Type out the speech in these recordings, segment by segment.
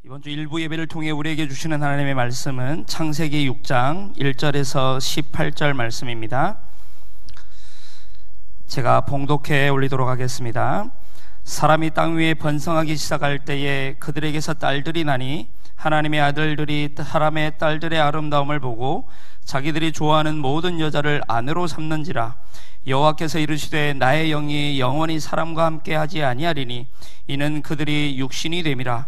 이번 주 일부 예배를 통해 우리에게 주시는 하나님의 말씀은 창세기 6장 1절에서 18절 말씀입니다. 제가 봉독해 올리도록 하겠습니다. 사람이 땅 위에 번성하기 시작할 때에 그들에게서 딸들이 나니 하나님의 아들들이 사람의 딸들의 아름다움을 보고 자기들이 좋아하는 모든 여자를 아내로 삼는지라. 여호와께서 이르시되 나의 영이 영원히 사람과 함께 하지 아니하리니 이는 그들이 육신이 됨이라.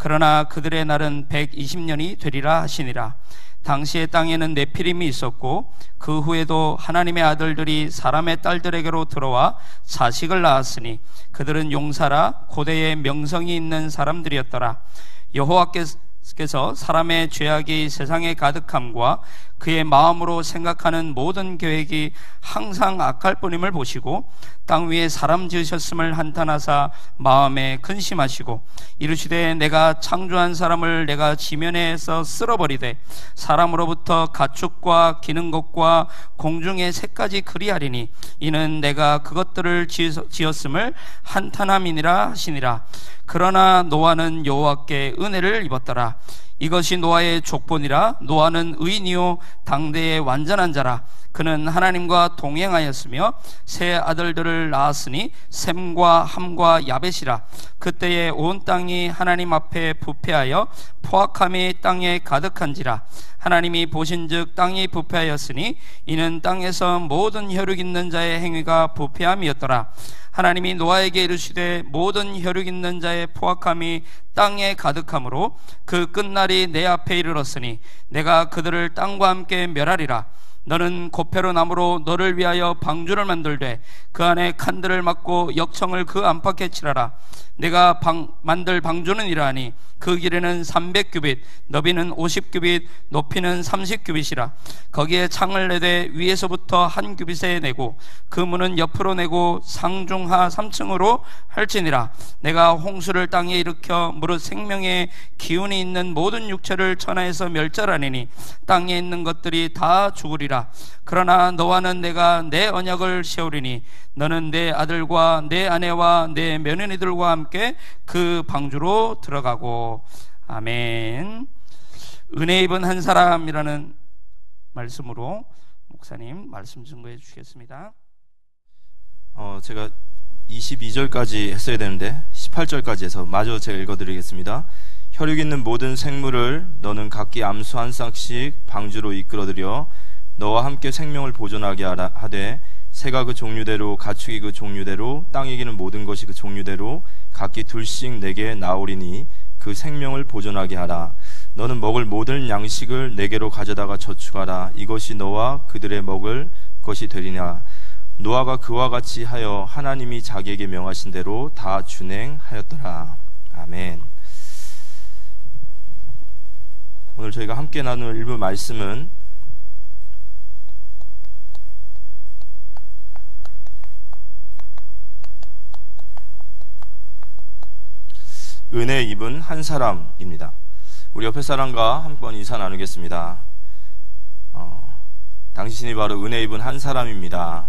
그러나 그들의 날은 120년이 되리라 하시니라. 당시에 땅에는 네피림이 있었고 그 후에도 하나님의 아들들이 사람의 딸들에게로 들어와 자식을 낳았으니 그들은 용사라 고대에 명성이 있는 사람들이었더라. 여호와께서 사람의 죄악이 세상에 가득함과 그의 마음으로 생각하는 모든 계획이 항상 악할 뿐임을 보시고 땅 위에 사람 지으셨음을 한탄하사 마음에 근심하시고 이르시되 내가 창조한 사람을 내가 지면에서 쓸어버리되 사람으로부터 가축과 기는 것과 공중의 새까지 그리하리니 이는 내가 그것들을 지었음을 한탄함이니라 하시니라. 그러나 노아는 여호와께 은혜를 입었더라. 이것이 노아의 족본이라. 노아는 의인이요 당대의 완전한 자라. 그는 하나님과 동행하였으며 세 아들들을 낳았으니 셈과 함과 야벳이라. 그때에 온 땅이 하나님 앞에 부패하여 포악함이 땅에 가득한지라. 하나님이 보신즉 땅이 부패하였으니 이는 땅에서 모든 혈육 있는 자의 행위가 부패함이었더라. 하나님이 노아에게 이르시되 모든 혈육 있는 자의 포악함이 땅에 가득함으로 그 끝날이 내 앞에 이르렀으니 내가 그들을 땅과 함께 멸하리라. 너는 고페로 나무로 너를 위하여 방주를 만들되 그 안에 칸들을 막고 역청을 그 안팎에 칠하라. 내가 만들 방주는 이러하니 그 길이는 300규빗, 너비는 50규빗, 높이는 30규빗이라. 거기에 창을 내되 위에서부터 한 규빗에 내고 그 문은 옆으로 내고 상중하 3층으로 할지니라. 내가 홍수를 땅에 일으켜 무릇 생명의 기운이 있는 모든 육체를 천하에서 멸절하니니 땅에 있는 것들이 다 죽으리라. 그러나 너와는 내가 내 언약을 세우리니 너는 내 아들과 내 아내와 내 며느리들과 함께 그 방주로 들어가고. 아멘. 은혜 입은 한 사람이라는 말씀으로 목사님 말씀 증거해 주시겠습니다. 제가 22절까지 했어야 되는데 18절까지 해서 마저 제가 읽어드리겠습니다. 혈육 있는 모든 생물을 너는 각기 암수 한 쌍씩 방주로 이끌어들여 너와 함께 생명을 보존하게 하되 새가 그 종류대로 가축이 그 종류대로 땅에 기는 모든 것이 그 종류대로 각기 둘씩 내게 나오리니 그 생명을 보존하게 하라. 너는 먹을 모든 양식을 내게로 가져다가 저축하라. 이것이 너와 그들의 먹을 것이 되리냐. 노아가 그와 같이 하여 하나님이 자기에게 명하신 대로 다 준행하였더라. 아멘. 오늘 저희가 함께 나눌 일부 말씀은 은혜 입은 한 사람입니다. 우리 옆에 사람과 한번 인사 나누겠습니다. 당신이 바로 은혜 입은 한 사람입니다.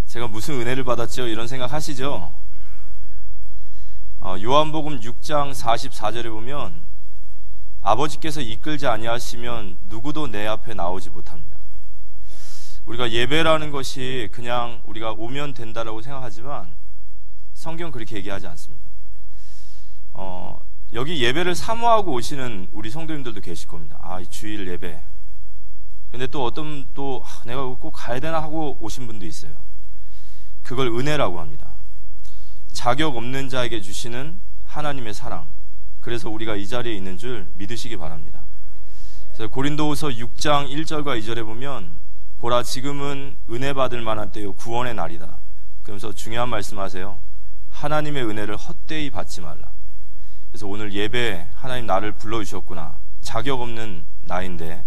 제가 무슨 은혜를 받았죠? 이런 생각 하시죠? 요한복음 6장 44절에 보면 아버지께서 이끌지 아니하시면 누구도 내 앞에 나오지 못합니다. 우리가 예배라는 것이 그냥 우리가 오면 된다라고 생각하지만 성경 그렇게 얘기하지 않습니다. 여기 예배를 사모하고 오시는 우리 성도님들도 계실 겁니다. 이 주일 예배. 근데 또 어떤 내가 꼭 가야 되나 하고 오신 분도 있어요. 그걸 은혜라고 합니다. 자격 없는 자에게 주시는 하나님의 사랑. 그래서 우리가 이 자리에 있는 줄 믿으시기 바랍니다. 그래서 고린도후서 6장 1절과 2절에 보면 보라 지금은 은혜 받을 만한 때요 구원의 날이다. 그러면서 중요한 말씀하세요. 하나님의 은혜를 헛되이 받지 말라. 그래서 오늘 예배 하나님 나를 불러주셨구나. 자격 없는 나인데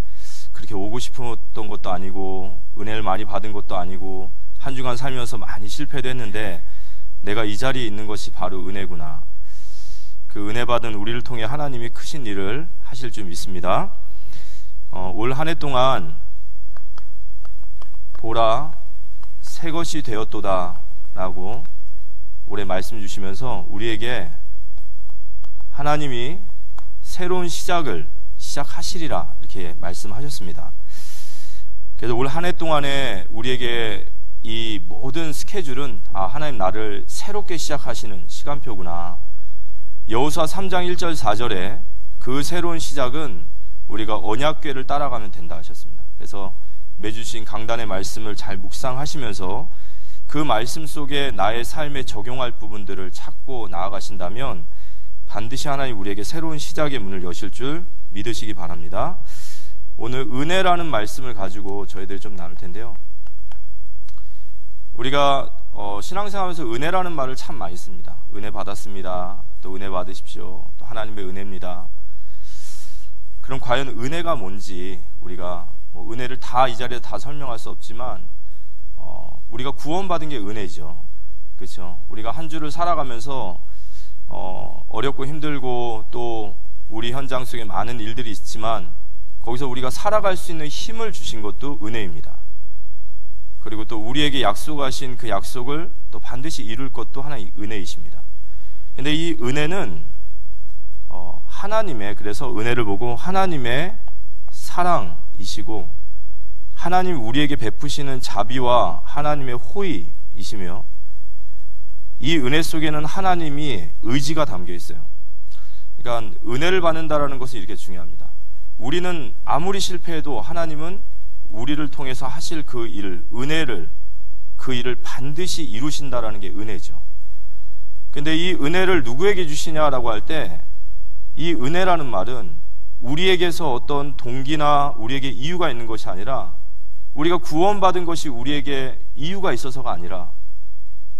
그렇게 오고 싶었던 것도 아니고 은혜를 많이 받은 것도 아니고 한 주간 살면서 많이 실패도 했는데 내가 이 자리에 있는 것이 바로 은혜구나. 그 은혜 받은 우리를 통해 하나님이 크신 일을 하실 줄 믿습니다. 올 한 해 동안 보라 새 것이 되었도다 라고 올해 말씀 주시면서 우리에게 하나님이 새로운 시작을 시작하시리라 이렇게 말씀하셨습니다. 그래서 올 한 해 동안에 우리에게 이 모든 스케줄은 하나님 나를 새롭게 시작하시는 시간표구나. 여호수아 3장 1절 4절에 그 새로운 시작은 우리가 언약궤를 따라가면 된다 하셨습니다. 그래서 매주 주신 강단의 말씀을 잘 묵상하시면서 그 말씀 속에 나의 삶에 적용할 부분들을 찾고 나아가신다면 반드시 하나님 우리에게 새로운 시작의 문을 여실 줄 믿으시기 바랍니다. 오늘 은혜라는 말씀을 가지고 저희들이 좀 나눌 텐데요. 우리가 신앙생활하면서 은혜라는 말을 참 많이 씁니다. 은혜 받았습니다. 또 은혜 받으십시오. 또 하나님의 은혜입니다. 그럼 과연 은혜가 뭔지 우리가 은혜를 다 이 자리에 다 설명할 수 없지만 우리가 구원받은 게 은혜죠. 그렇죠? 우리가 한 주를 살아가면서 어렵고 힘들고 또 우리 현장 속에 많은 일들이 있지만 거기서 우리가 살아갈 수 있는 힘을 주신 것도 은혜입니다. 그리고 또 우리에게 약속하신 그 약속을 또 반드시 이룰 것도 하나의 은혜이십니다. 근데 이 은혜는 하나님의, 그래서 은혜를 보고 하나님의 사랑이시고 하나님 우리에게 베푸시는 자비와 하나님의 호의이시며 이 은혜 속에는 하나님이 의지가 담겨 있어요. 그러니까 은혜를 받는다라는 것은 이렇게 중요합니다. 우리는 아무리 실패해도 하나님은 우리를 통해서 하실 그 일을, 그 일을 반드시 이루신다라는 게 은혜죠. 근데 이 은혜를 누구에게 주시냐라고 할 때 이 은혜라는 말은 우리에게서 어떤 동기나 우리에게 이유가 있는 것이 아니라 우리가 구원받은 것이 우리에게 이유가 있어서가 아니라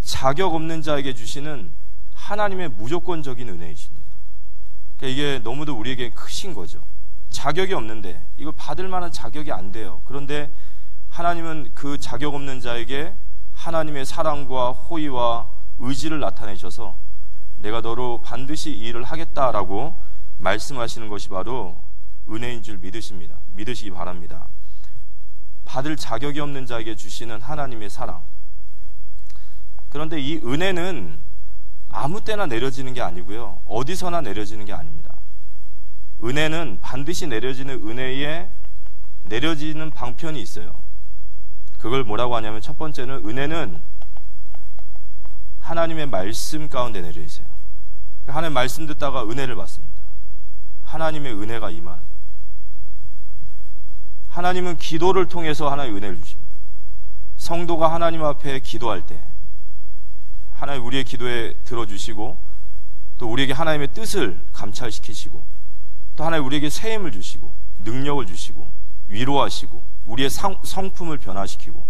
자격 없는 자에게 주시는 하나님의 무조건적인 은혜이십니다. 그러니까 이게 너무도 우리에게 크신 거죠. 자격이 없는데, 이거 받을 만한 자격이 안 돼요. 그런데 하나님은 그 자격 없는 자에게 하나님의 사랑과 호의와 의지를 나타내셔서 내가 너로 반드시 이 일을 하겠다라고 말씀하시는 것이 바로 은혜인 줄 믿으시기 바랍니다. 받을 자격이 없는 자에게 주시는 하나님의 사랑. 그런데 이 은혜는 아무 때나 내려지는 게 아니고요, 어디서나 내려지는 게 아닙니다. 은혜는 반드시 내려지는 은혜에 내려지는 방편이 있어요. 그걸 뭐라고 하냐면 첫 번째는 은혜는 하나님의 말씀 가운데 내려 있어요. 하나님 말씀 듣다가 은혜를 받습니다. 하나님의 은혜가 임하는 거예요. 하나님은 기도를 통해서 하나의 은혜를 주십니다. 성도가 하나님 앞에 기도할 때 하나님 우리의 기도에 들어주시고 또 우리에게 하나님의 뜻을 감찰시키시고 또 하나님 우리에게 새 힘을 주시고 능력을 주시고 위로하시고 우리의 성품을 변화시키고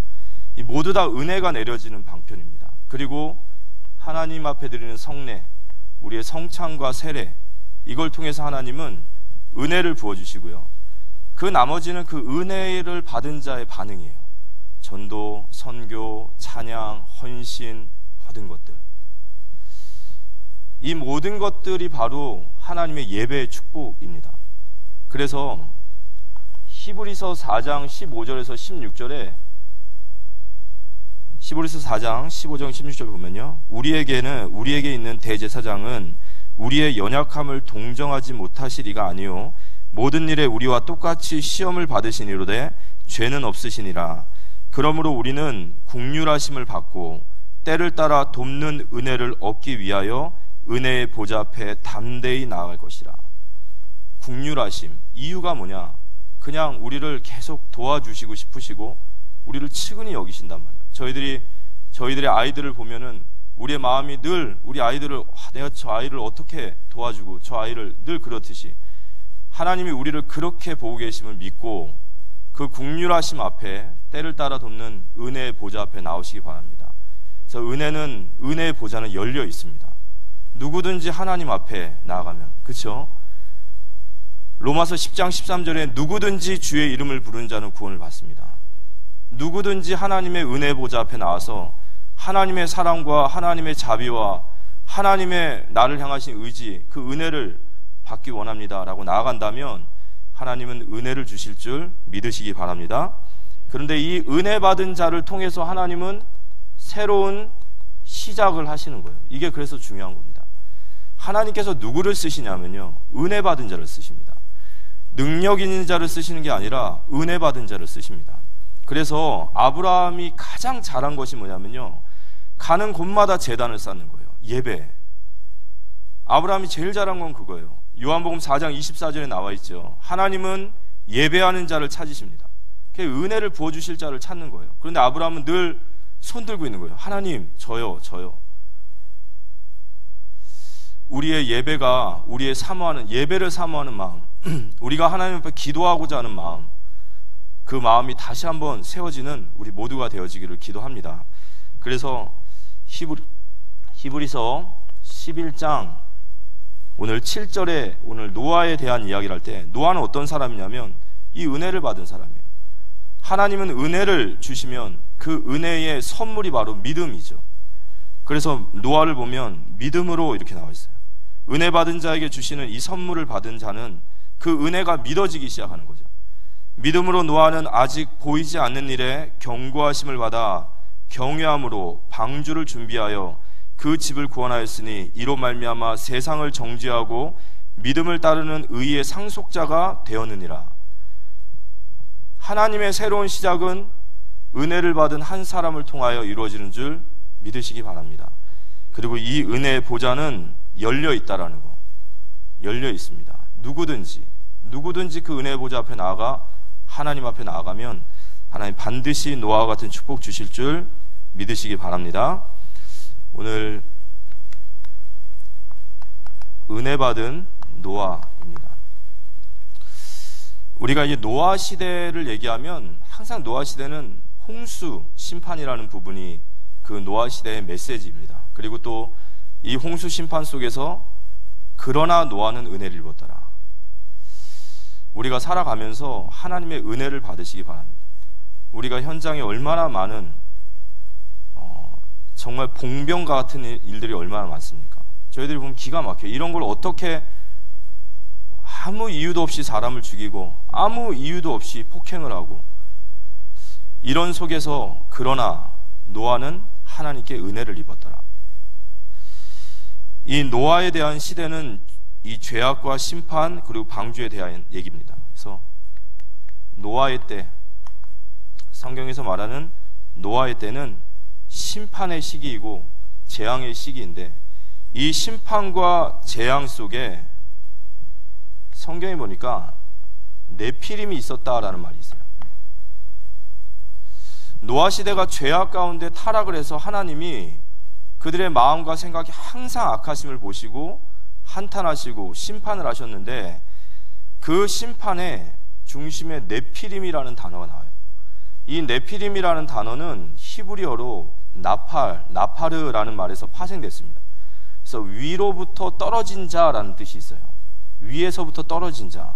이 모두 다 은혜가 내려지는 방편입니다. 그리고 하나님 앞에 드리는 성례, 우리의 성찬과 세례, 이걸 통해서 하나님은 은혜를 부어주시고요, 그 나머지는 그 은혜를 받은 자의 반응이에요. 전도, 선교, 찬양, 헌신, 모든 것들, 이 모든 것들이 바로 하나님의 예배의 축복입니다. 그래서 히브리서 4장 15절에서 16절에 히브리서 4장 15절 16절 보면요, 우리에게 있는 대제사장은 우리의 연약함을 동정하지 못하시리가 아니요 모든 일에 우리와 똑같이 시험을 받으시니로되 죄는 없으시니라. 그러므로 우리는 긍휼하심을 받고 때를 따라 돕는 은혜를 얻기 위하여 은혜의 보좌 앞에 담대히 나아갈 것이라. 긍휼하심, 이유가 뭐냐? 그냥 우리를 계속 도와주시고 싶으시고 우리를 측은히 여기신단 말이에요. 저희들의 아이들을 보면은 우리의 마음이 늘 우리 아이들을 내가 저 아이를 어떻게 도와주고 저 아이를 늘 그렇듯이 하나님이 우리를 그렇게 보고 계심을 믿고 그 긍휼하심 앞에 때를 따라 돕는 은혜의 보좌 앞에 나오시기 바랍니다. 그래서 은혜의 보좌는 열려 있습니다. 누구든지 하나님 앞에 나아가면, 그렇죠? 로마서 10장 13절에 누구든지 주의 이름을 부르는 자는 구원을 받습니다. 누구든지 하나님의 은혜 보좌 앞에 나와서 하나님의 사랑과 하나님의 자비와 하나님의 나를 향하신 의지, 그 은혜를 받기 원합니다 라고 나아간다면 하나님은 은혜를 주실 줄 믿으시기 바랍니다. 그런데 이 은혜 받은 자를 통해서 하나님은 새로운 시작을 하시는 거예요. 이게 그래서 중요한 겁니다. 하나님께서 누구를 쓰시냐면요, 은혜 받은 자를 쓰십니다. 능력 있는 자를 쓰시는 게 아니라 은혜 받은 자를 쓰십니다. 그래서 아브라함이 가장 잘한 것이 뭐냐면요, 가는 곳마다 제단을 쌓는 거예요. 예배. 아브라함이 제일 잘한 건 그거예요. 요한복음 4장 24절에 나와 있죠. 하나님은 예배하는 자를 찾으십니다. 은혜를 부어주실 자를 찾는 거예요. 그런데 아브라함은 늘 손 들고 있는 거예요. 하나님, 저요. 우리의 예배가, 우리의 예배를 사모하는 마음, 우리가 하나님 앞에 기도하고자 하는 마음, 그 마음이 다시 한번 세워지는 우리 모두가 되어지기를 기도합니다. 그래서 히브리서 11장 오늘 7절에 오늘 노아에 대한 이야기를 할 때, 노아는 어떤 사람이냐면 이 은혜를 받은 사람이에요. 하나님은 은혜를 주시면 그 은혜의 선물이 바로 믿음이죠. 그래서 노아를 보면 믿음으로 이렇게 나와 있어요. 은혜 받은 자에게 주시는 이 선물을 받은 자는 그 은혜가 믿어지기 시작하는 거죠. 믿음으로 노아는 아직 보이지 않는 일에 경고하심을 받아 경외함으로 방주를 준비하여 그 집을 구원하였으니 이로 말미암아 세상을 정죄하고 믿음을 따르는 의의 상속자가 되었느니라. 하나님의 새로운 시작은 은혜를 받은 한 사람을 통하여 이루어지는 줄 믿으시기 바랍니다. 그리고 이 은혜의 보좌는 열려 있다라는 거, 열려 있습니다. 누구든지 그 은혜의 보좌 앞에 나아가 하나님 앞에 나아가면 하나님 반드시 노아와 같은 축복 주실 줄 믿으시기 바랍니다. 오늘 은혜 받은 노아입니다. 우리가 이제 노아 시대를 얘기하면 항상 노아 시대는 홍수 심판이라는 부분이 그 노아 시대의 메시지입니다. 그리고 또 이 홍수 심판 속에서 그러나 노아는 은혜를 입었더라. 우리가 살아가면서 하나님의 은혜를 받으시기 바랍니다. 우리가 현장에 얼마나 많은 정말 봉변과 같은 일들이 얼마나 많습니까? 저희들이 보면 기가 막혀요. 이런 걸 어떻게 아무 이유도 없이 사람을 죽이고 아무 이유도 없이 폭행을 하고, 이런 속에서 그러나 노아는 하나님께 은혜를 입었더라. 이 노아에 대한 시대는 이 죄악과 심판 그리고 방주에 대한 얘기입니다. 그래서 노아의 때, 성경에서 말하는 노아의 때는 심판의 시기이고 재앙의 시기인데, 이 심판과 재앙 속에 성경에 보니까 네피림이 있었다라는 말이 있어요. 노아 시대가 죄악 가운데 타락을 해서 하나님이 그들의 마음과 생각이 항상 악하심을 보시고 한탄하시고 심판을 하셨는데, 그 심판의 중심에 네피림이라는 단어가 나와요. 이 네피림이라는 단어는 히브리어로 나파르라는 말에서 파생됐습니다. 그래서 위로부터 떨어진 자라는 뜻이 있어요. 위에서부터 떨어진 자.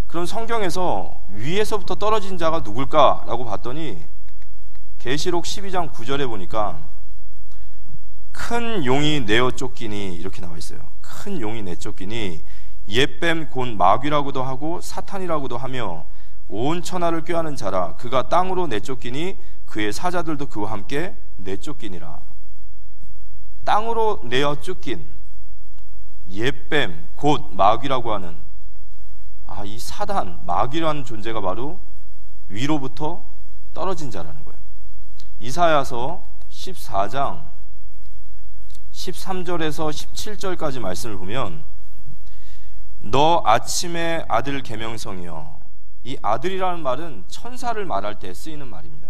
그럼 성경에서 위에서부터 떨어진 자가 누굴까라고 봤더니 계시록 12장 9절에 보니까 큰 용이 내어 쫓기니 이렇게 나와 있어요. 큰 용이 내쫓기니 옛뱀 곧 마귀라고도 하고 사탄이라고도 하며 온 천하를 꾀하는 자라. 그가 땅으로 내쫓기니 그의 사자들도 그와 함께 내쫓기니라. 땅으로 내어 쫓긴 옛뱀 곧 마귀라고 하는 이 사단, 마귀라는 존재가 바로 위로부터 떨어진 자라는 거예요. 이사야서 14장 13절에서 17절까지 말씀을 보면, 너 아침의 아들 계명성이여. 이 아들이라는 말은 천사를 말할 때 쓰이는 말입니다.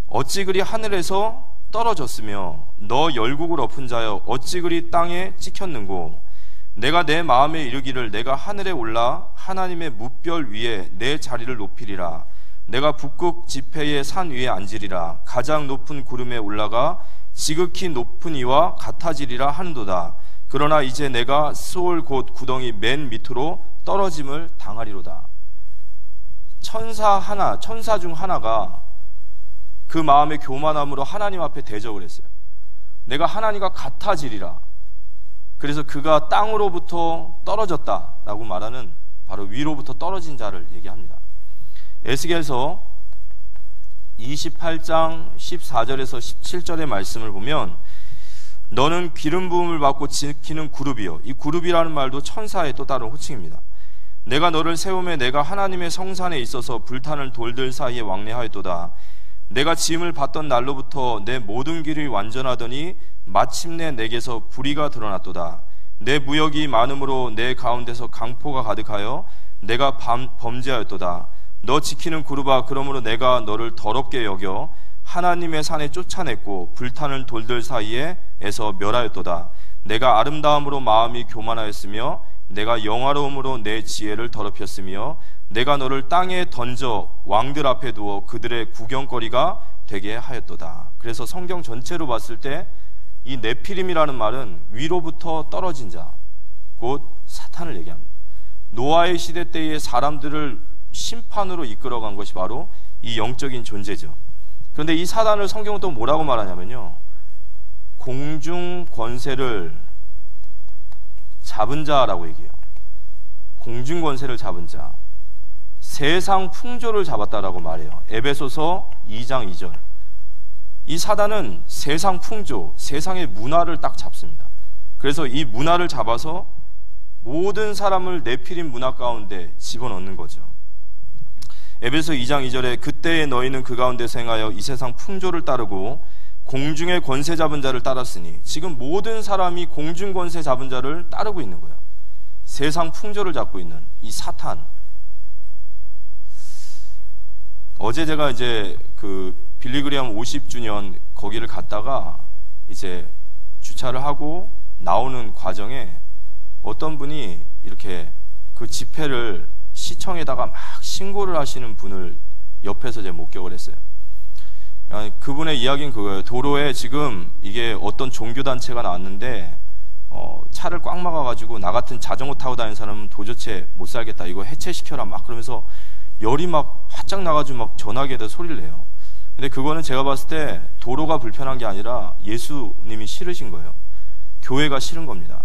어찌 그리 하늘에서 떨어졌으며 너 열국을 엎은 자여 어찌 그리 땅에 찍혔는고. 내가 내 마음에 이르기를 내가 하늘에 올라 하나님의 뭇별 위에 내 자리를 높이리라. 내가 북극 지폐의 산 위에 앉으리라. 가장 높은 구름에 올라가 지극히 높은 이와 같아지리라 하는도다. 그러나 이제 내가 스올 곧 구덩이 맨 밑으로 떨어짐을 당하리로다. 천사 중 하나가 그 마음의 교만함으로 하나님 앞에 대적을 했어요. 내가 하나님과 같아지리라. 그래서 그가 땅으로부터 떨어졌다라고 말하는 바로 위로부터 떨어진 자를 얘기합니다. 에스겔서 28장 14절에서 17절의 말씀을 보면 너는 기름 부음을 받고 지키는 그룹이요. 이 그룹이라는 말도 천사의 또 다른 호칭입니다. 내가 너를 세우매 내가 하나님의 성산에 있어서 불타는 돌들 사이에 왕래하였도다. 내가 지음을 받던 날로부터 내 모든 길이 완전하더니 마침내 내게서 불의가 드러났도다. 내 무역이 많음으로 내 가운데서 강포가 가득하여 내가 범죄하였도다. 너 지키는 그룹아, 그러므로 내가 너를 더럽게 여겨 하나님의 산에 쫓아냈고 불타는 돌들 사이에서 멸하였도다. 내가 아름다움으로 마음이 교만하였으며 내가 영화로움으로 내 지혜를 더럽혔으며 내가 너를 땅에 던져 왕들 앞에 두어 그들의 구경거리가 되게 하였도다. 그래서 성경 전체로 봤을 때 이 네피림이라는 말은 위로부터 떨어진 자, 곧 사탄을 얘기합니다. 노아의 시대 때의 사람들을 심판으로 이끌어간 것이 바로 이 영적인 존재죠. 그런데 이 사단을 성경은 또 뭐라고 말하냐면요, 공중 권세를 잡은 자라고 얘기해요. 공중 권세를 잡은 자, 세상 풍조를 잡았다라고 말해요. 에베소서 2장 2절. 이 사단은 세상 풍조, 세상의 문화를 딱 잡습니다. 그래서 이 문화를 잡아서 모든 사람을 네피림 문화 가운데 집어넣는 거죠. 에베소 2장 2절에 그때에 너희는 그 가운데서 행하여 이 세상 풍조를 따르고 공중의 권세 잡은 자를 따랐으니, 지금 모든 사람이 공중 권세 잡은 자를 따르고 있는 거예요. 세상 풍조를 잡고 있는 이 사탄. 어제 제가 이제 그 빌리그리암 50주년 거기를 갔다가 이제 주차를 하고 나오는 과정에 어떤 분이 이렇게 그 집회를 시청에다가 막 신고를 하시는 분을 옆에서 제가 목격을 했어요. 그분의 이야기는 그거예요. 도로에 지금 이게 어떤 종교단체가 나왔는데 차를 꽉 막아가지고 나 같은 자전거 타고 다니는 사람은 도저히 못 살겠다, 이거 해체시켜라 막 그러면서 열이 막 화짝 나가지고 막 전화기에다 소리를 내요. 근데 그거는 제가 봤을 때 도로가 불편한 게 아니라 예수님이 싫으신 거예요. 교회가 싫은 겁니다.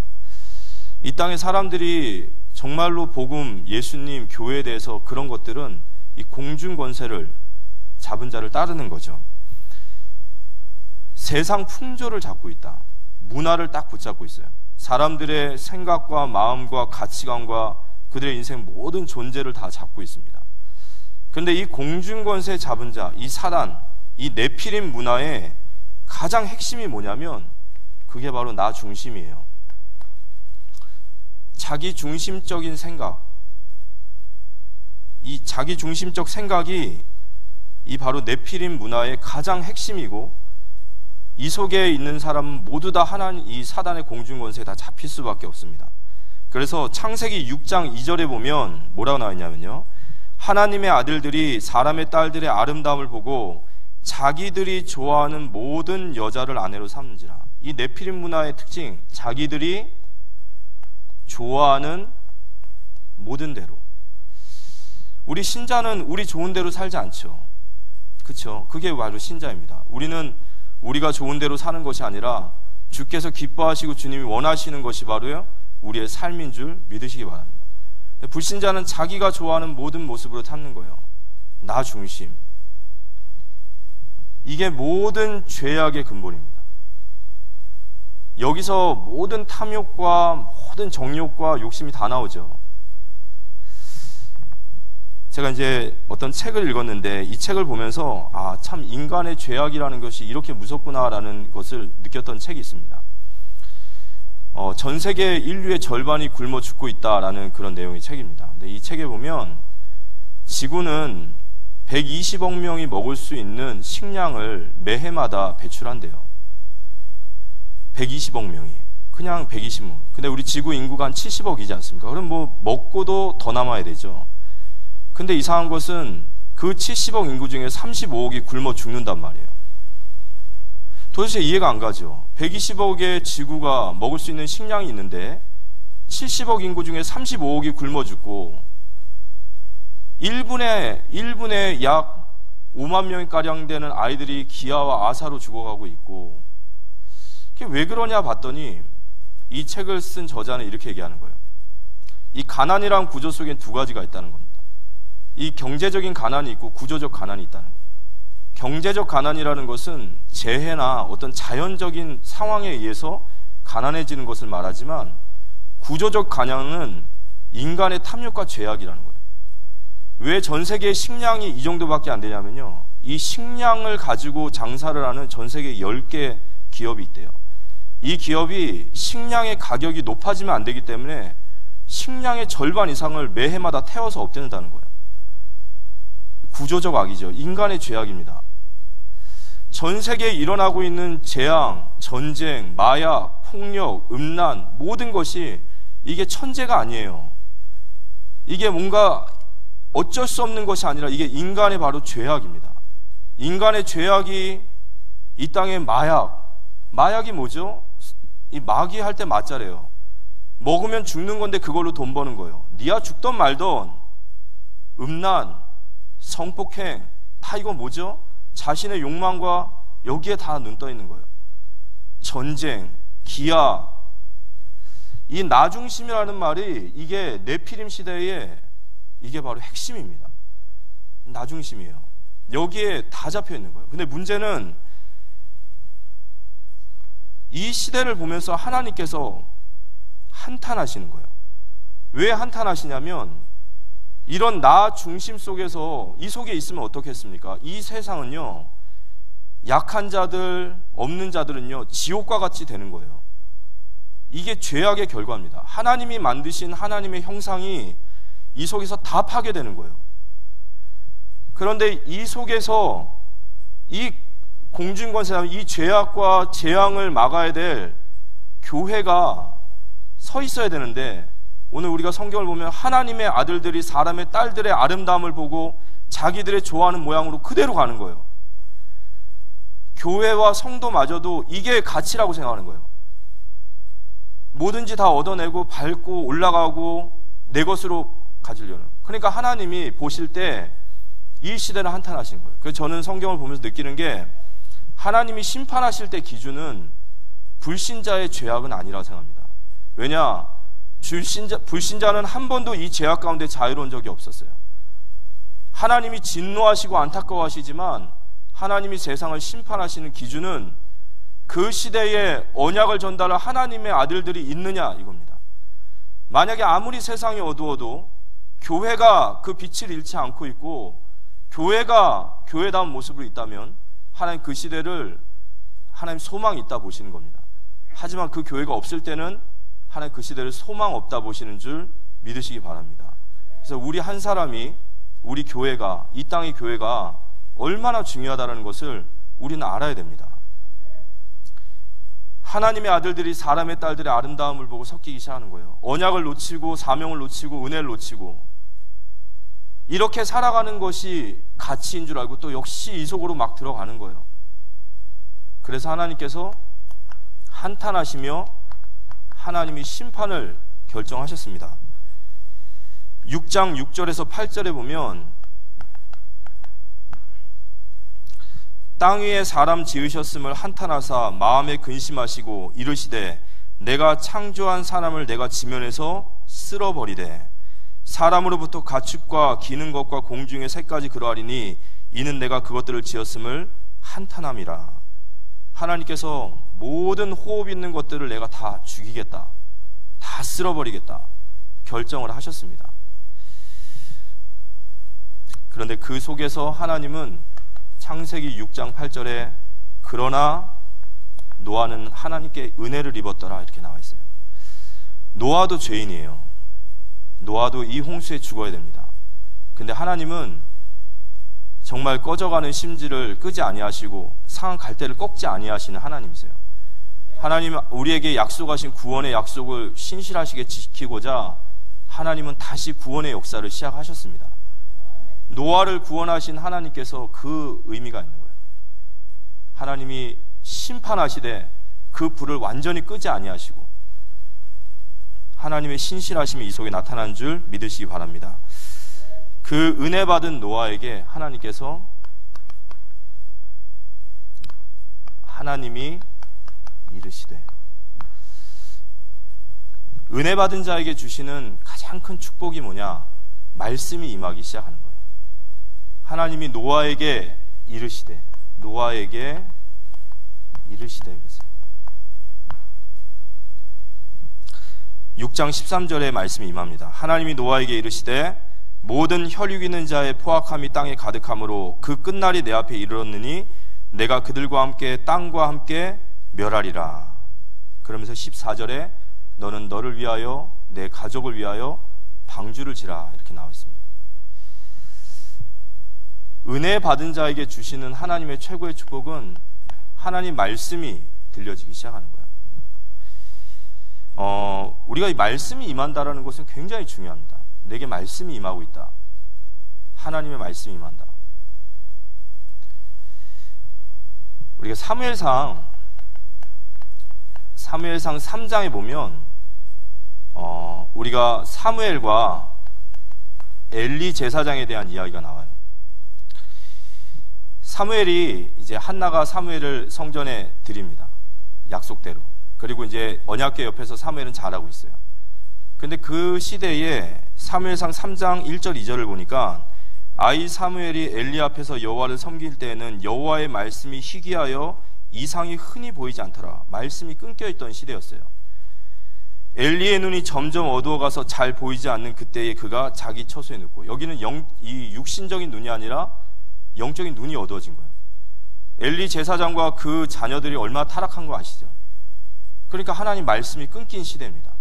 이 땅의 사람들이 정말로 복음, 예수님, 교회에 대해서 그런 것들은 이 공중 권세를 잡은 자를 따르는 거죠. 세상 풍조를 잡고 있다. 문화를 딱 붙잡고 있어요. 사람들의 생각과 마음과 가치관과 그들의 인생 모든 존재를 다 잡고 있습니다. 그런데 이 공중 권세 잡은 자, 이 사단, 이 네피림 문화의 가장 핵심이 뭐냐면 그게 바로 나 중심이에요. 자기 중심적인 생각, 이 자기 중심적 생각이 이 바로 네피림 문화의 가장 핵심이고, 이 속에 있는 사람은 모두 다 하나님, 이 사단의 공중 권세에 다 잡힐 수밖에 없습니다. 그래서 창세기 6장 2절에 보면 뭐라고 나와 있냐면요, 하나님의 아들들이 사람의 딸들의 아름다움을 보고 자기들이 좋아하는 모든 여자를 아내로 삼는지라. 이 네피림 문화의 특징, 자기들이 좋아하는 모든 대로. 우리 신자는 우리 좋은 대로 살지 않죠. 그렇죠? 그게 바로 신자입니다. 우리는 우리가 좋은 대로 사는 것이 아니라 주께서 기뻐하시고 주님이 원하시는 것이 바로요 우리의 삶인 줄 믿으시기 바랍니다. 불신자는 자기가 좋아하는 모든 모습으로 찾는 거예요. 나 중심. 이게 모든 죄악의 근본입니다. 여기서 모든 탐욕과 모든 정욕과 욕심이 다 나오죠. 제가 이제 어떤 책을 읽었는데 이 책을 보면서 참 인간의 죄악이라는 것이 이렇게 무섭구나라는 것을 느꼈던 책이 있습니다. 전 세계 인류의 절반이 굶어 죽고 있다라는 그런 내용의 책입니다. 근데 이 책에 보면 지구는 120억 명이 먹을 수 있는 식량을 매해마다 배출한대요. 120억 명이. 그냥 120억. 근데 우리 지구 인구가 한 70억이지 않습니까? 그럼 뭐 먹고도 더 남아야 되죠. 근데 이상한 것은 그 70억 인구 중에 35억이 굶어 죽는단 말이에요. 도대체 이해가 안 가죠. 120억의 지구가 먹을 수 있는 식량이 있는데 70억 인구 중에 35억이 굶어 죽고 1분에 약 5만 명가량 되는 아이들이 기아와 아사로 죽어가고 있고, 그게 왜 그러냐 봤더니 이 책을 쓴 저자는 이렇게 얘기하는 거예요. 이 가난이란 구조 속엔 두 가지가 있다는 겁니다. 이 경제적인 가난이 있고 구조적 가난이 있다는 거예요. 경제적 가난이라는 것은 재해나 어떤 자연적인 상황에 의해서 가난해지는 것을 말하지만, 구조적 가난은 인간의 탐욕과 죄악이라는 거예요. 왜 전 세계의 식량이 이 정도밖에 안 되냐면요, 이 식량을 가지고 장사를 하는 전 세계 10개 기업이 있대요. 이 기업이 식량의 가격이 높아지면 안 되기 때문에 식량의 절반 이상을 매해마다 태워서 없앤다는 거예요. 구조적 악이죠. 인간의 죄악입니다. 전 세계에 일어나고 있는 재앙, 전쟁, 마약, 폭력, 음란, 모든 것이 이게 천재가 아니에요. 이게 뭔가 어쩔 수 없는 것이 아니라 이게 인간의 바로 죄악입니다. 인간의 죄악이 이 땅의 마약이 뭐죠? 이 마귀 할 때 맞자래요. 먹으면 죽는 건데 그걸로 돈 버는 거예요. 니야 죽던 말던. 음란, 성폭행, 다 이거 뭐죠? 자신의 욕망과 여기에 다 눈 떠 있는 거예요. 전쟁, 기아, 이 나중심이라는 말이 이게 네피림 시대에 이게 바로 핵심입니다. 나중심이에요. 여기에 다 잡혀 있는 거예요. 근데 문제는 이 시대를 보면서 하나님께서 한탄하시는 거예요. 왜 한탄하시냐면, 이런 나 중심 속에서, 이 속에 있으면 어떻겠습니까? 이 세상은요, 약한 자들, 없는 자들은요, 지옥과 같이 되는 거예요. 이게 죄악의 결과입니다. 하나님이 만드신 하나님의 형상이 이 속에서 다 파괴되는 거예요. 그런데 이 속에서 이 공중권세, 이 죄악과 재앙을 막아야 될 교회가 서 있어야 되는데, 오늘 우리가 성경을 보면 하나님의 아들들이 사람의 딸들의 아름다움을 보고 자기들의 좋아하는 모양으로 그대로 가는 거예요. 교회와 성도마저도 이게 가치라고 생각하는 거예요. 뭐든지 다 얻어내고 밟고 올라가고 내 것으로 가지려는. 그러니까 하나님이 보실 때 이 시대를 한탄하시는 거예요. 그래서 저는 성경을 보면서 느끼는 게, 하나님이 심판하실 때 기준은 불신자의 죄악은 아니라고 생각합니다. 왜냐? 불신자는 한 번도 이 죄악 가운데 자유로운 적이 없었어요. 하나님이 진노하시고 안타까워하시지만, 하나님이 세상을 심판하시는 기준은 그 시대에 언약을 전달할 하나님의 아들들이 있느냐, 이겁니다. 만약에 아무리 세상이 어두워도 교회가 그 빛을 잃지 않고 있고 교회가 교회다운 모습으로 있다면, 하나님 그 시대를 하나님 소망이 있다 보시는 겁니다. 하지만 그 교회가 없을 때는 하나님 그 시대를 소망 없다 보시는 줄 믿으시기 바랍니다. 그래서 우리 한 사람이, 우리 교회가, 이 땅의 교회가 얼마나 중요하다는 것을 우리는 알아야 됩니다. 하나님의 아들들이 사람의 딸들의 아름다움을 보고 섞이기 시작하는 거예요. 언약을 놓치고 사명을 놓치고 은혜를 놓치고 이렇게 살아가는 것이 가치인 줄 알고 또 역시 이 속으로 막 들어가는 거예요. 그래서 하나님께서 한탄하시며 하나님이 심판을 결정하셨습니다. 6장 6절에서 8절에 보면, 땅 위에 사람 지으셨음을 한탄하사 마음에 근심하시고 이르시되, 내가 창조한 사람을 내가 지면에서 쓸어버리되 사람으로부터 가축과 기는 것과 공중의 새까지 그러하리니 이는 내가 그것들을 지었음을 한탄함이라. 하나님께서 모든 호흡 있는 것들을 내가 다 죽이겠다, 다 쓸어버리겠다 결정을 하셨습니다. 그런데 그 속에서 하나님은 창세기 6장 8절에 그러나 노아는 하나님께 은혜를 입었더라 이렇게 나와 있어요. 노아도 죄인이에요. 노아도 이 홍수에 죽어야 됩니다. 근데 하나님은 정말 꺼져가는 심지를 끄지 아니하시고 상한 갈대를 꺾지 아니하시는 하나님이세요. 하나님은 우리에게 약속하신 구원의 약속을 신실하시게 지키고자 하나님은 다시 구원의 역사를 시작하셨습니다. 노아를 구원하신 하나님께서 그 의미가 있는 거예요. 하나님이 심판하시되 그 불을 완전히 끄지 아니하시고 하나님의 신실하심이 이 속에 나타난 줄 믿으시기 바랍니다. 그 은혜 받은 노아에게 하나님께서, 하나님이 이르시되, 은혜 받은 자에게 주시는 가장 큰 축복이 뭐냐? 말씀이 임하기 시작하는 거예요. 하나님이 노아에게 이르시되, 노아에게 이르시되 그랬어요. 6장 13절의 말씀이 임합니다. 하나님이 노아에게 이르시되 모든 혈육 있는 자의 포악함이 땅에 가득함으로 그 끝날이 내 앞에 이르렀느니 내가 그들과 함께 땅과 함께 멸하리라. 그러면서 14절에 너는 너를 위하여 내 가족을 위하여 방주를 지라 이렇게 나와 있습니다. 은혜 받은 자에게 주시는 하나님의 최고의 축복은 하나님 말씀이 들려지기 시작하는 거예요. 우리가 이 말씀이 임한다라는 것은 굉장히 중요합니다. 내게 말씀이 임하고 있다. 하나님의 말씀이 임한다. 우리가 사무엘상 3장에 보면 우리가 사무엘과 엘리 제사장에 대한 이야기가 나와요. 사무엘이 이제 한나가 사무엘을 성전에 드립니다. 약속대로. 그리고 이제 언약궤 옆에서 사무엘은 잘하고 있어요. 근데 그 시대에 사무엘상 3장 1절 2절을 보니까 아이 사무엘이 엘리 앞에서 여호와를 섬길 때에는 여호와의 말씀이 희귀하여 이상이 흔히 보이지 않더라. 말씀이 끊겨있던 시대였어요. 엘리의 눈이 점점 어두워가서 잘 보이지 않는 그때에 그가 자기 처소에 눕고, 여기는 이 육신적인 눈이 아니라 영적인 눈이 어두워진 거예요. 엘리 제사장과 그 자녀들이 얼마나 타락한 거 아시죠? 그러니까 하나님 말씀이 끊긴 시대입니다.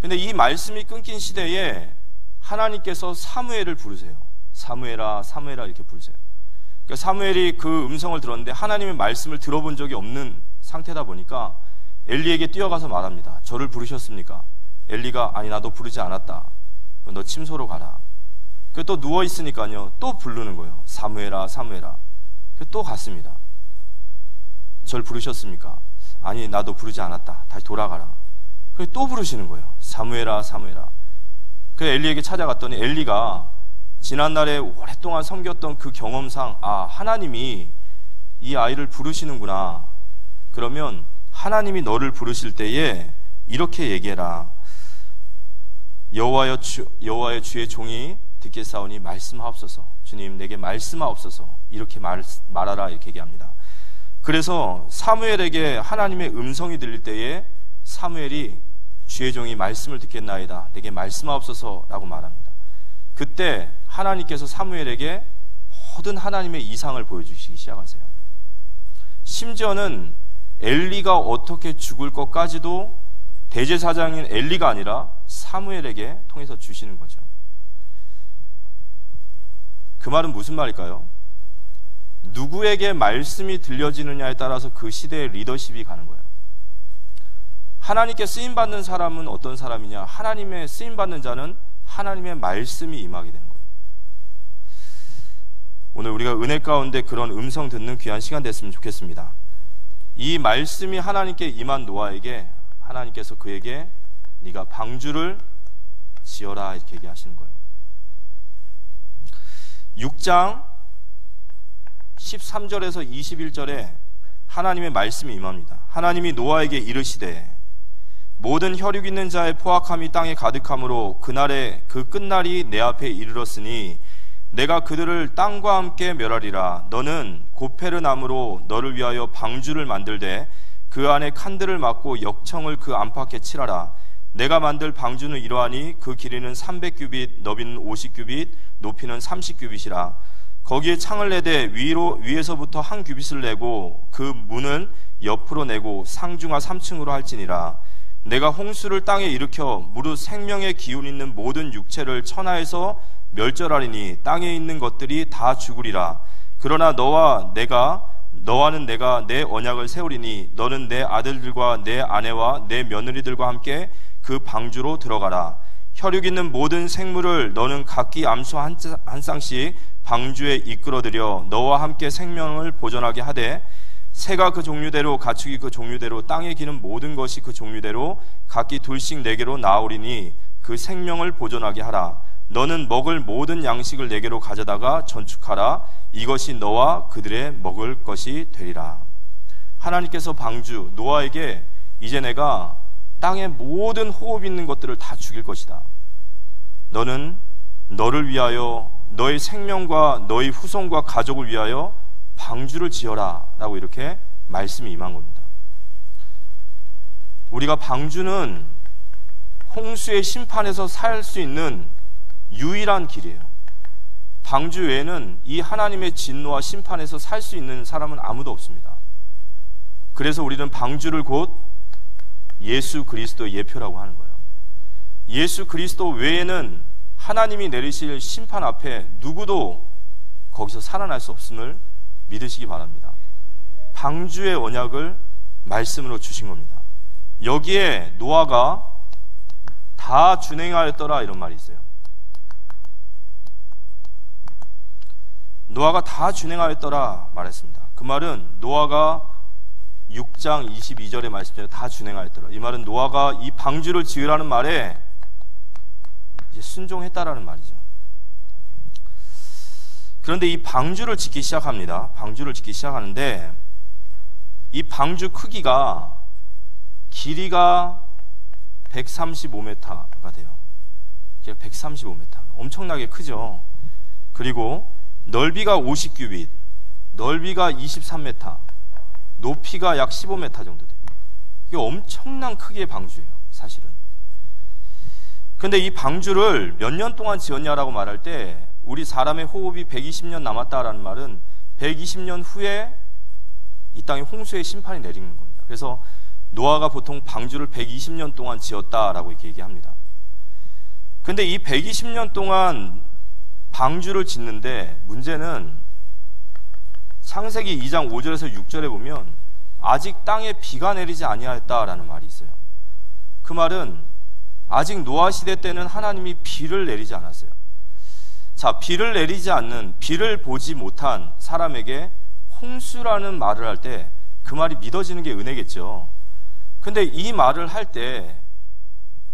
근데 이 말씀이 끊긴 시대에 하나님께서 사무엘을 부르세요. 사무엘아, 사무엘아 이렇게 부르세요. 그러니까 사무엘이 그 음성을 들었는데 하나님의 말씀을 들어본 적이 없는 상태다 보니까 엘리에게 뛰어가서 말합니다. 저를 부르셨습니까? 엘리가 아니 나도 부르지 않았다. 너 침소로 가라. 또 누워있으니까요 또 부르는 거예요. 사무엘아, 사무엘아. 또 갔습니다. 절 부르셨습니까? 아니 나도 부르지 않았다. 다시 돌아가라. 또 부르시는 거예요. 사무엘아, 사무엘아. 그 엘리에게 찾아갔더니 엘리가 지난날에 오랫동안 섬겼던 그 경험상 하나님이 이 아이를 부르시는구나. 그러면 하나님이 너를 부르실 때에 이렇게 얘기해라. 여호와의 주의 종이 듣겠사오니 말씀하옵소서. 주님 내게 말씀하옵소서. 이렇게 말하라 이렇게 얘기합니다. 그래서 사무엘에게 하나님의 음성이 들릴 때에 사무엘이 주의 종이 말씀을 듣겠나이다. 내게 말씀하옵소서 라고 말합니다. 그때 하나님께서 사무엘에게 모든 하나님의 이상을 보여주시기 시작하세요. 심지어는 엘리가 어떻게 죽을 것까지도 대제사장인 엘리가 아니라 사무엘에게 통해서 주시는 거죠. 그 말은 무슨 말일까요? 누구에게 말씀이 들려지느냐에 따라서 그 시대의 리더십이 가는 거예요. 하나님께 쓰임받는 사람은 어떤 사람이냐? 하나님의 쓰임받는 자는 하나님의 말씀이 임하게 되는 거예요. 오늘 우리가 은혜 가운데 그런 음성 듣는 귀한 시간 됐으면 좋겠습니다. 이 말씀이 하나님께 임한 노아에게 하나님께서 그에게 네가 방주를 지어라 이렇게 얘기하시는 거예요. 6장 13절에서 21절에 하나님의 말씀이 임합니다. 하나님이 노아에게 이르시되 모든 혈육 있는 자의 포악함이 땅에 가득함으로 그날에 그 끝날이 내 앞에 이르렀으니 내가 그들을 땅과 함께 멸하리라. 너는 고페르 나무로 너를 위하여 방주를 만들되 그 안에 칸들을 막고 역청을 그 안팎에 칠하라. 내가 만들 방주는 이러하니 그 길이는 300규빗, 너비는 50규빗, 높이는 30규빗이라. 거기에 창을 내되 위에서부터 한 규빗을 내고 그 문을 옆으로 내고 상중하 3층으로 할지니라. 내가 홍수를 땅에 일으켜 무릇 생명의 기운 있는 모든 육체를 천하에서 멸절하리니 땅에 있는 것들이 다 죽으리라. 그러나 너와는 내가 내 언약을 세우리니 너는 내 아들들과 내 아내와 내 며느리들과 함께 그 방주로 들어가라. 혈육 있는 모든 생물을 너는 각기 암소 한 쌍씩 방주에 이끌어들여 너와 함께 생명을 보존하게 하되 새가 그 종류대로 가축이 그 종류대로 땅에 기는 모든 것이 그 종류대로 각기 둘씩 내게로 나오리니 그 생명을 보존하게 하라. 너는 먹을 모든 양식을 내게로 가져다가 전축하라. 이것이 너와 그들의 먹을 것이 되리라. 하나님께서 방주 노아에게 이제 내가 땅의 모든 호흡 있는 것들을 다 죽일 것이다. 너는 너를 위하여 너의 생명과 너의 후손과 가족을 위하여 방주를 지어라 라고 이렇게 말씀이 임한 겁니다. 우리가 방주는 홍수의 심판에서 살 수 있는 유일한 길이에요. 방주 외에는 이 하나님의 진노와 심판에서 살 수 있는 사람은 아무도 없습니다. 그래서 우리는 방주를 곧 예수 그리스도의 예표라고 하는 거예요. 예수 그리스도 외에는 하나님이 내리실 심판 앞에 누구도 거기서 살아날 수 없음을 믿으시기 바랍니다. 방주의 언약을 말씀으로 주신 겁니다. 여기에 노아가 다 준행하였더라 이런 말이 있어요. 노아가 다 준행하였더라 말했습니다. 그 말은 노아가 6장 22절의 말씀대로 다 준행하였더라. 이 말은 노아가 이 방주를 지으라는 말에 이제 순종했다라는 말이죠. 그런데 이 방주를 짓기 시작합니다. 방주를 짓기 시작하는데 이 방주 크기가 길이가 135m가 돼요. 길이가 135m. 엄청나게 크죠. 그리고 넓이가 50규빗, 넓이가 23m, 높이가 약 15m 정도 돼요. 이게 엄청난 크기의 방주예요, 사실은. 근데 이 방주를 몇 년 동안 지었냐라고 말할 때 우리 사람의 호흡이 120년 남았다라는 말은 120년 후에 이 땅에 홍수의 심판이 내리는 겁니다. 그래서 노아가 보통 방주를 120년 동안 지었다라고 이렇게 얘기합니다. 근데 이 120년 동안 방주를 짓는데 문제는 창세기 2장 5절에서 6절에 보면 아직 땅에 비가 내리지 아니하였다라는 말이 있어요. 그 말은 아직 노아 시대 때는 하나님이 비를 내리지 않았어요. 자, 비를 내리지 않는, 비를 보지 못한 사람에게 홍수라는 말을 할 때 그 말이 믿어지는 게 은혜겠죠. 근데 이 말을 할 때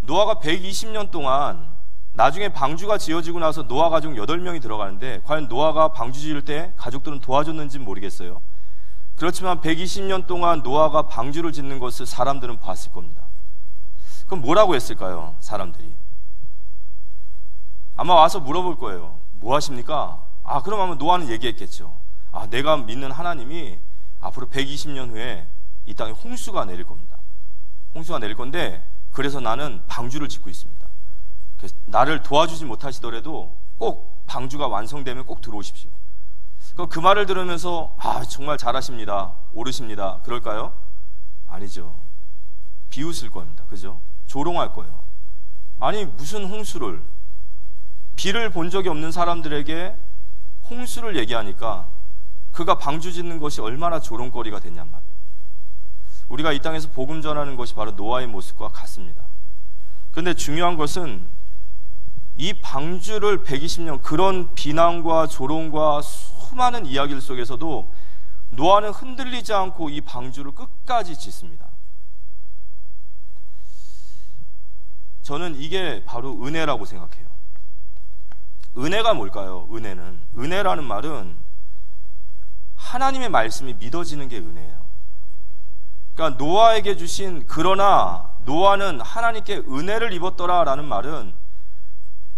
노아가 120년 동안 나중에 방주가 지어지고 나서 노아 가족 8명이 들어가는데 과연 노아가 방주 지을 때 가족들은 도와줬는지는 모르겠어요. 그렇지만 120년 동안 노아가 방주를 짓는 것을 사람들은 봤을 겁니다. 그럼 뭐라고 했을까요? 사람들이 아마 와서 물어볼 거예요. 뭐 하십니까? 그럼 아마 노아는 얘기했겠죠. 내가 믿는 하나님이 앞으로 120년 후에 이 땅에 홍수가 내릴 겁니다. 홍수가 내릴 건데 그래서 나는 방주를 짓고 있습니다. 그래서 나를 도와주지 못하시더라도 꼭 방주가 완성되면 꼭 들어오십시오. 그 말을 들으면서 정말 잘하십니다, 옳으십니다 그럴까요? 아니죠. 비웃을 겁니다. 그죠? 조롱할 거예요. 아니 무슨 홍수를, 비를 본 적이 없는 사람들에게 홍수를 얘기하니까 그가 방주 짓는 것이 얼마나 조롱거리가 됐냔 말이에요. 우리가 이 땅에서 복음 전하는 것이 바로 노아의 모습과 같습니다. 그런데 중요한 것은 이 방주를 120년 그런 비난과 조롱과 수많은 이야기들 속에서도 노아는 흔들리지 않고 이 방주를 끝까지 짓습니다. 저는 이게 바로 은혜라고 생각해요. 은혜가 뭘까요? 은혜라는 말은 하나님의 말씀이 믿어지는 게 은혜예요. 그러니까 노아에게 주신 그러나 노아는 하나님께 은혜를 입었더라 라는 말은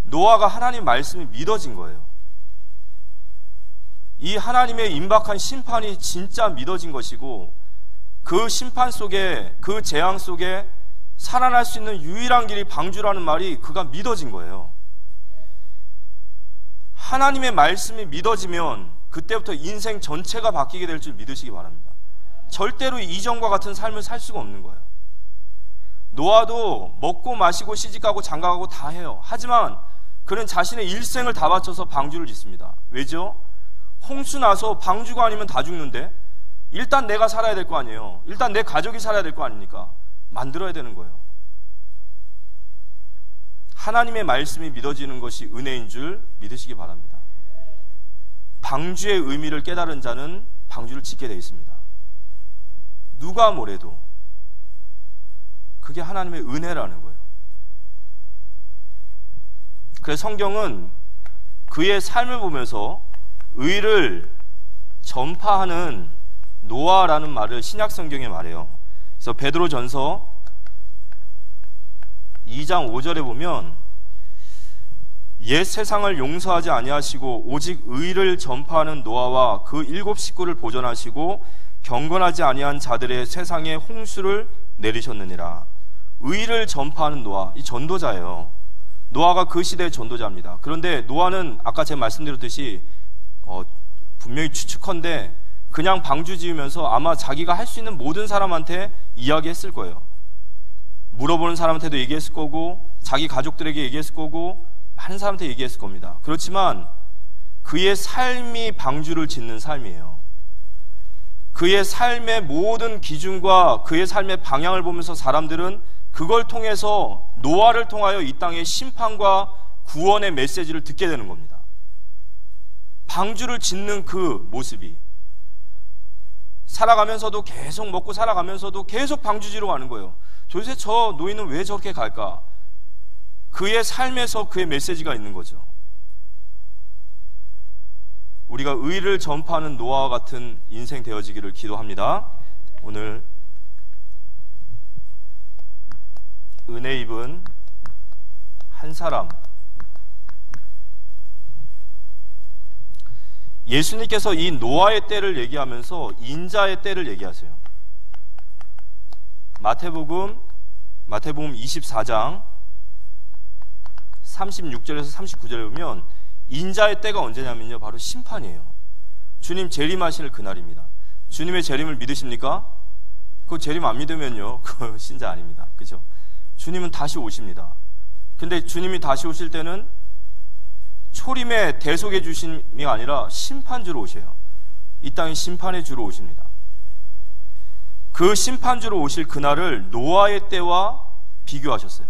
노아가 하나님 말씀이 믿어진 거예요. 이 하나님의 임박한 심판이 진짜 믿어진 것이고 그 심판 속에, 그 재앙 속에 살아날 수 있는 유일한 길이 방주라는 말이 그가 믿어진 거예요. 하나님의 말씀이 믿어지면 그때부터 인생 전체가 바뀌게 될 줄 믿으시기 바랍니다. 절대로 이전과 같은 삶을 살 수가 없는 거예요. 노아도 먹고 마시고 시집가고 장가가고 다 해요. 하지만 그는 자신의 일생을 다 바쳐서 방주를 짓습니다. 왜죠? 홍수 나서 방주가 아니면 다 죽는데 일단 내가 살아야 될 거 아니에요. 일단 내 가족이 살아야 될 거 아닙니까? 만들어야 되는 거예요. 하나님의 말씀이 믿어지는 것이 은혜인 줄 믿으시기 바랍니다. 방주의 의미를 깨달은 자는 방주를 짓게 되어 있습니다. 누가 뭐래도 그게 하나님의 은혜라는 거예요. 그래서 성경은 그의 삶을 보면서 의를 전파하는 노아라는 말을 신약 성경에 말해요. 그래서 베드로전서 2장 5절에 보면 옛 세상을 용서하지 아니하시고 오직 의를 전파하는 노아와 그 7 식구를 보존하시고 경건하지 아니한 자들의 세상에 홍수를 내리셨느니라. 의를 전파하는 노아, 이 전도자예요. 노아가 그 시대의 전도자입니다. 그런데 노아는 아까 제가 말씀드렸듯이 분명히 추측컨대 그냥 방주 지으면서 아마 자기가 할 수 있는 모든 사람한테 이야기했을 거예요. 물어보는 사람한테도 얘기했을 거고, 자기 가족들에게 얘기했을 거고, 많은 사람한테 얘기했을 겁니다. 그렇지만 그의 삶이 방주를 짓는 삶이에요. 그의 삶의 모든 기준과 그의 삶의 방향을 보면서 사람들은 그걸 통해서, 노아를 통하여 이 땅의 심판과 구원의 메시지를 듣게 되는 겁니다. 방주를 짓는 그 모습이, 살아가면서도 계속 먹고 살아가면서도 계속 방주지로 가는 거예요. 도대체 저 노인은 왜 저렇게 갈까? 그의 삶에서 그의 메시지가 있는 거죠. 우리가 의를 전파하는 노아와 같은 인생 되어지기를 기도합니다. 오늘 은혜 입은 한 사람, 예수님께서 이 노아의 때를 얘기하면서 인자의 때를 얘기하세요. 마태복음 24장 36절에서 39절에 보면 인자의 때가 언제냐면요, 바로 심판이에요. 주님 재림하실 그날입니다. 주님의 재림을 믿으십니까? 그 재림 안 믿으면요, 그 신자 아닙니다. 그죠? 주님은 다시 오십니다. 근데 주님이 다시 오실 때는 초림의 대속의 주심이 아니라 심판주로 오셔요. 이 땅의 심판의 주로 오십니다. 그 심판주로 오실 그날을 노아의 때와 비교하셨어요.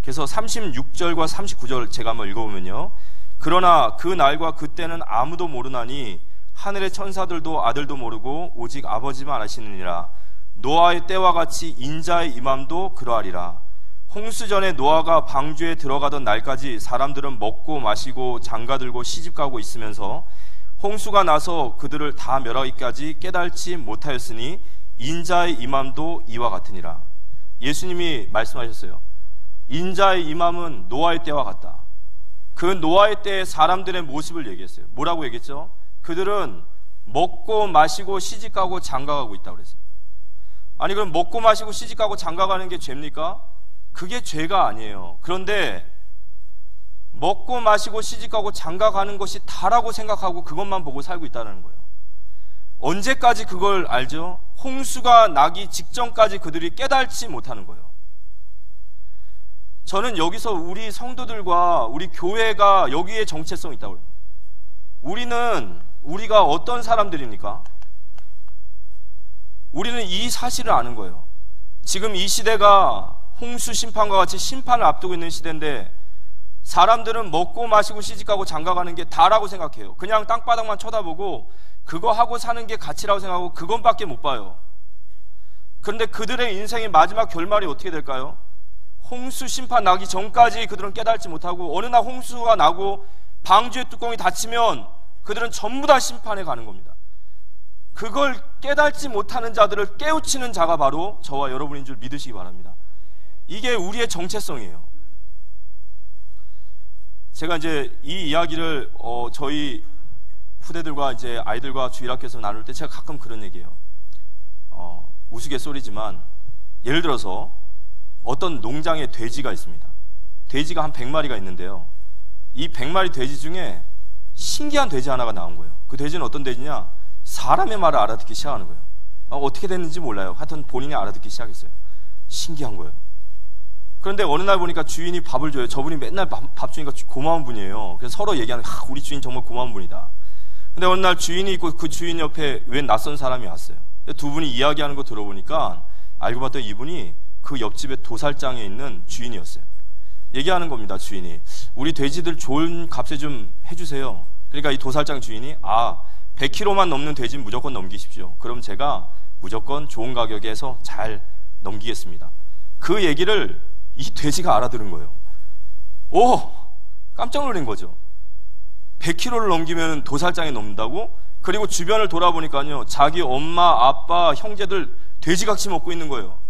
그래서 36절과 39절 제가 한번 읽어보면요, 그러나 그 날과 그 때는 아무도 모르나니 하늘의 천사들도 아들도 모르고 오직 아버지만 아시느니라. 노아의 때와 같이 인자의 임함도 그러하리라. 홍수 전에 노아가 방주에 들어가던 날까지 사람들은 먹고 마시고 장가들고 시집가고 있으면서 홍수가 나서 그들을 다 멸하기까지 깨달지 못하였으니 인자의 임함도 이와 같으니라. 예수님이 말씀하셨어요. 인자의 임함은 노아의 때와 같다. 그 노아의 때의 사람들의 모습을 얘기했어요. 뭐라고 얘기했죠? 그들은 먹고 마시고 시집가고 장가가고 있다고 그랬어요. 아니 그럼 먹고 마시고 시집가고 장가가는 게 죄입니까? 그게 죄가 아니에요. 그런데 먹고 마시고 시집가고 장가가는 것이 다라고 생각하고 그것만 보고 살고 있다는 거예요. 언제까지 그걸 알죠? 홍수가 나기 직전까지 그들이 깨달지 못하는 거예요. 저는 여기서 우리 성도들과 우리 교회가 여기에 정체성이 있다고 그래요. 우리가 어떤 사람들입니까? 우리는 이 사실을 아는 거예요. 지금 이 시대가 홍수 심판과 같이 심판을 앞두고 있는 시대인데 사람들은 먹고 마시고 시집가고 장가가는 게 다라고 생각해요. 그냥 땅바닥만 쳐다보고 그거 하고 사는 게 가치라고 생각하고 그것밖에 못 봐요. 그런데 그들의 인생의 마지막 결말이 어떻게 될까요? 홍수 심판 나기 전까지 그들은 깨달지 못하고 어느 날 홍수가 나고 방주의 뚜껑이 닫히면 그들은 전부 다 심판에 가는 겁니다. 그걸 깨달지 못하는 자들을 깨우치는 자가 바로 저와 여러분인 줄 믿으시기 바랍니다. 이게 우리의 정체성이에요. 제가 이제 이 이야기를 저희 후대들과 이제 아이들과 주일학교에서 나눌 때 제가 가끔 그런 얘기해요. 우스갯소리지만 예를 들어서 어떤 농장에 돼지가 있습니다. 돼지가 한 100마리가 있는데요, 이 100마리 돼지 중에 신기한 돼지 하나가 나온 거예요. 그 돼지는 어떤 돼지냐? 사람의 말을 알아듣기 시작하는 거예요. 어떻게 됐는지 몰라요. 하여튼 본인이 알아듣기 시작했어요. 신기한 거예요. 그런데 어느 날 보니까 주인이 밥을 줘요. 저분이 맨날 밥 주니까 고마운 분이에요. 그래서 서로 얘기하는, 우리 주인 정말 고마운 분이다. 근데 어느 날 주인이 있고 그 주인 옆에 웬 낯선 사람이 왔어요. 두 분이 이야기하는 거 들어보니까 알고 봤더니 이분이 그 옆집에 도살장에 있는 주인이었어요. 얘기하는 겁니다. 주인이, 우리 돼지들 좋은 값에 좀 해주세요. 그러니까 이 도살장 주인이, 100kg만 넘는 돼지는 무조건 넘기십시오. 그럼 제가 무조건 좋은 가격에 해서 잘 넘기겠습니다. 그 얘기를 이 돼지가 알아들은 거예요. 깜짝 놀란 거죠. 100kg를 넘기면 도살장에 넘는다고? 그리고 주변을 돌아보니까요, 자기 엄마, 아빠, 형제들 돼지각시 먹고 있는 거예요.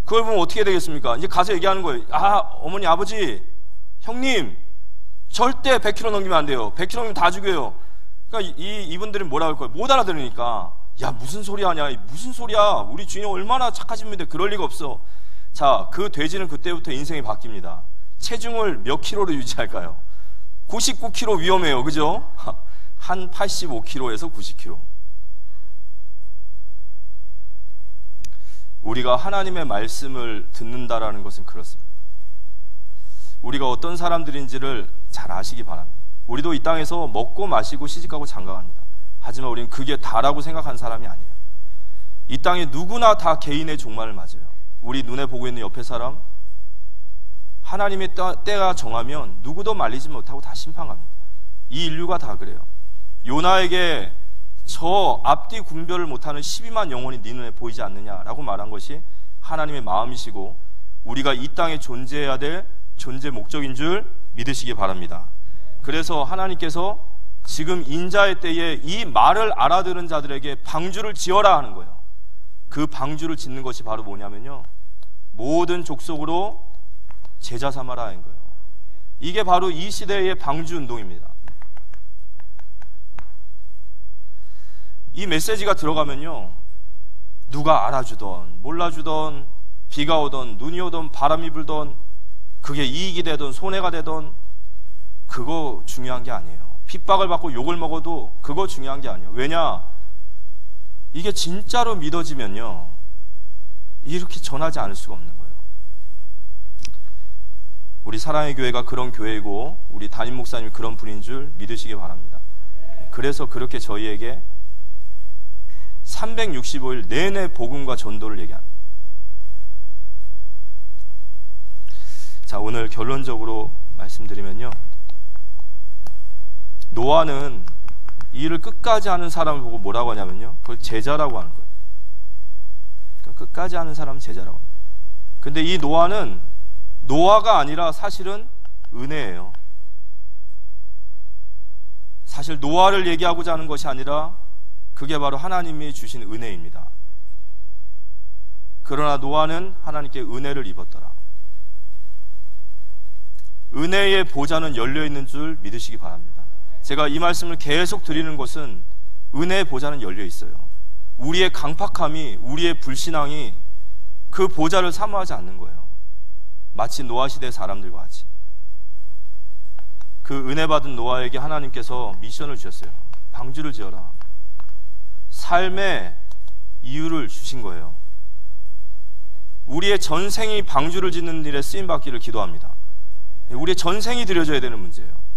그걸 보면 어떻게 되겠습니까? 이제 가서 얘기하는 거예요. 어머니, 아버지, 형님, 절대 100km 넘기면 안 돼요. 100km 넘기면 다 죽여요. 그러니까 이분들은 뭐라 할 거예요? 못 알아들으니까, 야, 무슨 소리 하냐, 무슨 소리야, 우리 주님 얼마나 착하신 분인데 그럴 리가 없어. 자, 그 돼지는 그때부터 인생이 바뀝니다. 체중을 몇 킬로로 유지할까요? 99kg 위험해요. 그죠? 한 85kg에서 90kg. 우리가 하나님의 말씀을 듣는다라는 것은 그렇습니다. 우리가 어떤 사람들인지를 잘 아시기 바랍니다. 우리도 이 땅에서 먹고 마시고 시집가고 장가갑니다. 하지만 우리는 그게 다라고 생각하는 사람이 아니에요. 이 땅에 누구나 다 개인의 종말을 맞아요. 우리 눈에 보고 있는 옆에 사람, 하나님의 때가 정하면 누구도 말리지 못하고 다 심판합니다. 이 인류가 다 그래요. 요나에게 저 앞뒤 분별을 못하는 12만 영혼이 네 눈에 보이지 않느냐라고 말한 것이 하나님의 마음이시고 우리가 이 땅에 존재해야 될 존재 목적인 줄 믿으시기 바랍니다. 그래서 하나님께서 지금 인자의 때에 이 말을 알아들은 자들에게 방주를 지어라 하는 거예요. 그 방주를 짓는 것이 바로 뭐냐면요, 모든 족속으로 제자 삼아라 하는 거예요. 이게 바로 이 시대의 방주 운동입니다. 이 메시지가 들어가면요, 누가 알아주던 몰라주던, 비가 오던 눈이 오던 바람이 불던, 그게 이익이 되던 손해가 되던, 그거 중요한 게 아니에요. 핍박을 받고 욕을 먹어도 그거 중요한 게 아니에요. 왜냐? 이게 진짜로 믿어지면요, 이렇게 전하지 않을 수가 없는 거예요. 우리 사랑의 교회가 그런 교회이고 우리 담임 목사님이 그런 분인 줄 믿으시기 바랍니다. 그래서 그렇게 저희에게 365일 내내 복음과 전도를 얘기합니다. 자, 오늘 결론적으로 말씀드리면요, 노아는 이 일을 끝까지 하는 사람을 보고 뭐라고 하냐면요, 그걸 제자라고 하는 거예요. 그러니까 끝까지 하는 사람은 제자라고 합니다. 근데 이 노아는 노아가 아니라 사실은 은혜예요. 사실 노아를 얘기하고자 하는 것이 아니라 그게 바로 하나님이 주신 은혜입니다. 그러나 노아는 하나님께 은혜를 입었더라. 은혜의 보좌는 열려있는 줄 믿으시기 바랍니다. 제가 이 말씀을 계속 드리는 것은 은혜의 보좌는 열려있어요. 우리의 강팍함이, 우리의 불신앙이 그 보좌를 사모하지 않는 거예요. 마치 노아 시대 사람들과 같이. 그 은혜 받은 노아에게 하나님께서 미션을 주셨어요. 방주를 지어라. 삶의 이유를 주신 거예요. 우리의 전생이 방주를 짓는 일에 쓰임받기를 기도합니다. 우리의 전생이 드려져야 되는 문제예요.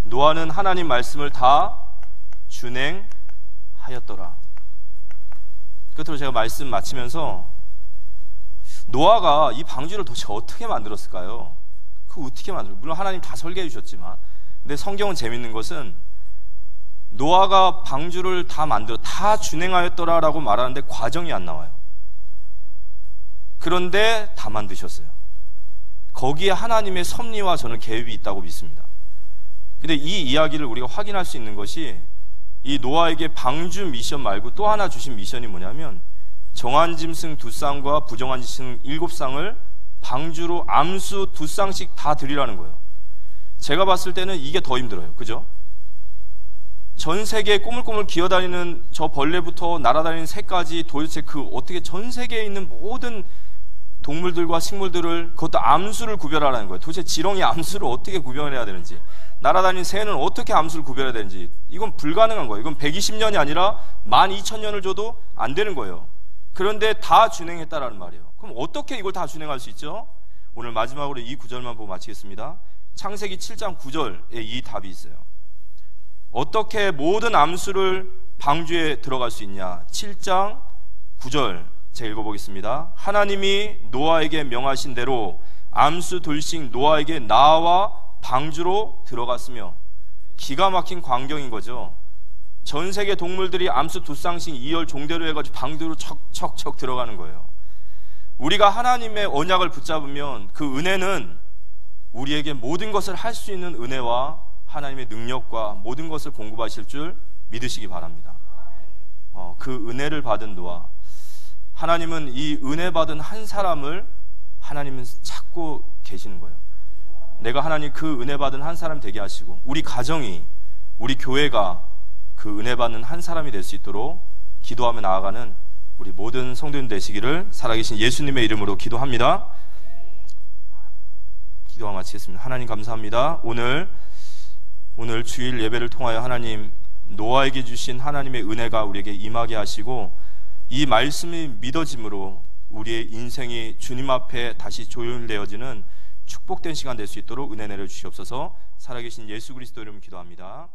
노아는 하나님 말씀을 다 준행하였더라. 끝으로 제가 말씀 마치면서 노아가 이 방주를 도대체 어떻게 만들었을까요? 그거 어떻게 만들어요? 물론 하나님 다 설계해 주셨지만, 근데 성경은 재밌는 것은 노아가 방주를 다 준행하였더라라고 말하는데 과정이 안 나와요. 그런데 다 만드셨어요. 거기에 하나님의 섭리와 저는 계획이 있다고 믿습니다. 근데 이 이야기를 우리가 확인할 수 있는 것이 이 노아에게 방주 미션 말고 또 하나 주신 미션이 뭐냐면, 정한 짐승 2쌍과 부정한 짐승 7쌍을 방주로 암수 2쌍씩 다 드리라는 거예요. 제가 봤을 때는 이게 더 힘들어요. 그죠? 전 세계에 꼬물꼬물 기어다니는 저 벌레부터 날아다니는 새까지 도대체 그 어떻게 전 세계에 있는 모든 동물들과 식물들을, 그것도 암수를 구별하라는 거예요. 도대체 지렁이 암수를 어떻게 구별해야 되는지, 날아다니는 새는 어떻게 암수를 구별해야 되는지, 이건 불가능한 거예요. 이건 120년이 아니라 12,000년을 줘도 안 되는 거예요. 그런데 다 준행했다라는 말이에요. 그럼 어떻게 이걸 다 준행할 수 있죠? 오늘 마지막으로 이 구절만 보고 마치겠습니다. 창세기 7장 9절에 이 답이 있어요. 어떻게 모든 암수를 방주에 들어갈 수 있냐? 7장 9절 제가 읽어보겠습니다. 하나님이 노아에게 명하신 대로 암수 둘씩 노아에게 나와 방주로 들어갔으며. 기가 막힌 광경인 거죠. 전 세계 동물들이 암수 2쌍씩 2열 종대로 해가지고 방주로 척척척 들어가는 거예요. 우리가 하나님의 언약을 붙잡으면 그 은혜는 우리에게 모든 것을 할 수 있는 은혜와 하나님의 능력과 모든 것을 공급하실 줄 믿으시기 바랍니다. 그 은혜를 받은 노아, 하나님은 이 은혜 받은 한 사람을 하나님은 찾고 계시는 거예요. 내가 하나님 그 은혜 받은 한 사람 되게 하시고 우리 가정이, 우리 교회가 그 은혜 받는 한 사람이 될 수 있도록 기도하며 나아가는 우리 모든 성도님 되시기를 살아계신 예수님의 이름으로 기도합니다. 기도와 마치겠습니다. 하나님 감사합니다. 오늘 주일 예배를 통하여 하나님 노아에게 주신 하나님의 은혜가 우리에게 임하게 하시고 이 말씀이 믿어짐으로 우리의 인생이 주님 앞에 다시 조율되어지는 축복된 시간 될 수 있도록 은혜 내려 주시옵소서. 살아계신 예수 그리스도 이름으로 기도합니다.